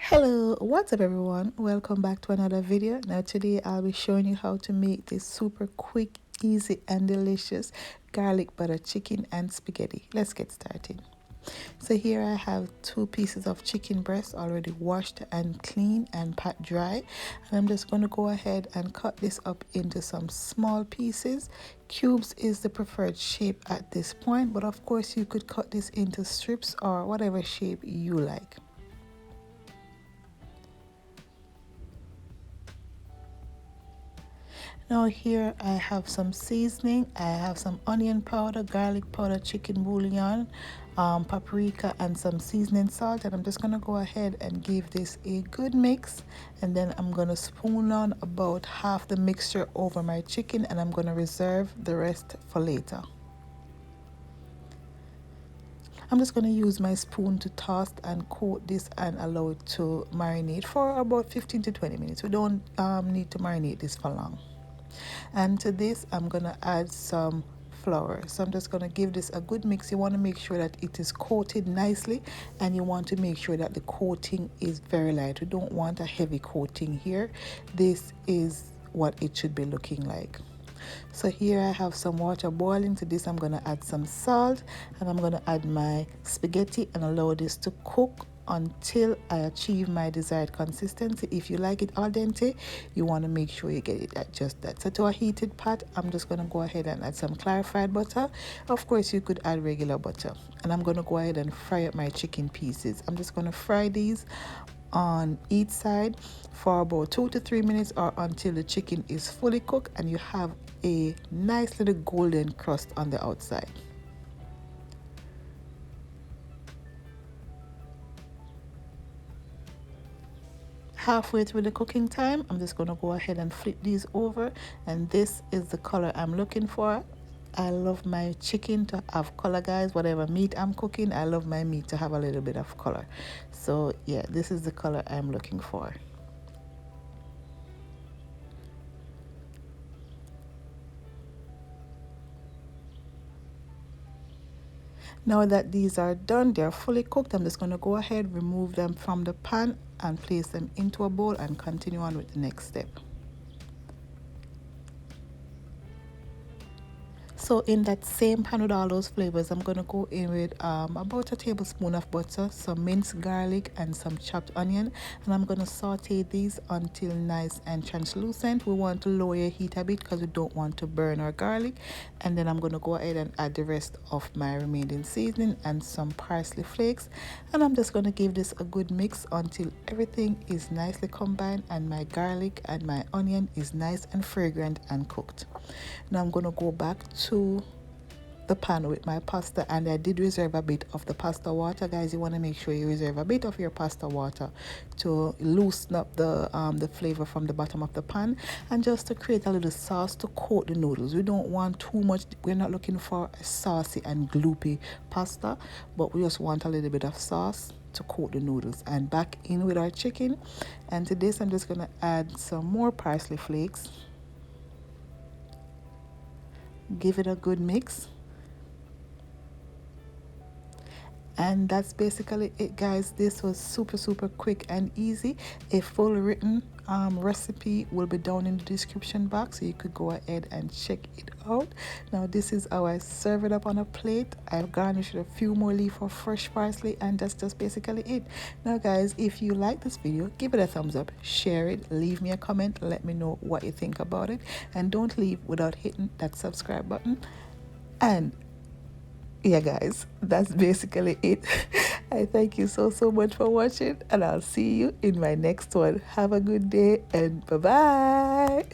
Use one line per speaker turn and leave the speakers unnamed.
Hello, what's up everyone? Welcome back to another video. Now today I'll be showing you how to make this super quick, easy and delicious garlic butter chicken and spaghetti. Let's get started. So here I have 2 pieces of chicken breast already washed and clean and pat dry, and I'm just going to go ahead and cut this up into some small pieces. Cubes is the preferred shape at this point, but of course you could cut this into strips or whatever shape you like. Now here I have some seasoning. I have some onion powder, garlic powder, chicken bouillon, paprika and some seasoning salt, and I'm just going to go ahead and give this a good mix, and then I'm going to spoon on about half the mixture over my chicken, and I'm going to reserve the rest for later. I'm just going to use my spoon to toss and coat this and allow it to marinate for about 15 to 20 minutes. We don't need to marinate this for long. And to this I'm gonna add some flour, so I'm just gonna give this a good mix. You want to make sure that it is coated nicely, and you want to make sure that the coating is very light. We don't want a heavy coating here. This is what it should be looking like. So here I have some water boiling. To this I'm going to add some salt, and I'm going to add my spaghetti and allow this to cook until I achieve my desired consistency. If you like it al dente, you want to make sure you get it at just that. So to a heated pot, I'm just going to go ahead and add some clarified butter. Of course you could add regular butter, and I'm going to go ahead and fry up my chicken pieces. I'm just going to fry these on each side for about 2 to 3 minutes, or until the chicken is fully cooked and you have a nice little golden crust on the outside. Halfway through the cooking time, I'm just going to go ahead and flip these over, and this is the color I'm looking for. I love my chicken to have color, guys. Whatever meat I'm cooking, I love my meat to have a little bit of color. So yeah, this is the color I'm looking for. Now that these are done, they're fully cooked, I'm just going to go ahead, remove them from the pan and place them into a bowl and continue on with the next step. So in that same pan with all those flavors, I'm going to go in with about a tablespoon of butter, some minced garlic and some chopped onion, and I'm going to saute these until nice and translucent. We want to lower your heat a bit because we don't want to burn our garlic. And then I'm going to go ahead and add the rest of my remaining seasoning and some parsley flakes, and I'm just going to give this a good mix until everything is nicely combined and my garlic and my onion is nice and fragrant and cooked. Now I'm going to go back to the pan with my pasta, and I did reserve a bit of the pasta water. Guys, you want to make sure you reserve a bit of your pasta water to loosen up the flavor from the bottom of the pan, and just to create a little sauce to coat the noodles. We don't want too much. We're not looking for a saucy and gloopy pasta, but we just want a little bit of sauce to coat the noodles. And back in with our chicken, and to this I'm just going to add some more parsley flakes. Give it a good mix, and that's basically it, guys. This was super quick and easy. A full written recipe will be down in the description box, so you could go ahead and check it out. Now this is how I serve it up on a plate. I've garnished a few more leaves of fresh parsley, and that's just basically it. Now guys, if you like this video, give it a thumbs up, share it, leave me a comment, let me know what you think about it, and don't leave without hitting that subscribe button. And yeah guys, that's basically it. I thank you so much for watching, and I'll see you in my next one. Have a good day, and bye bye.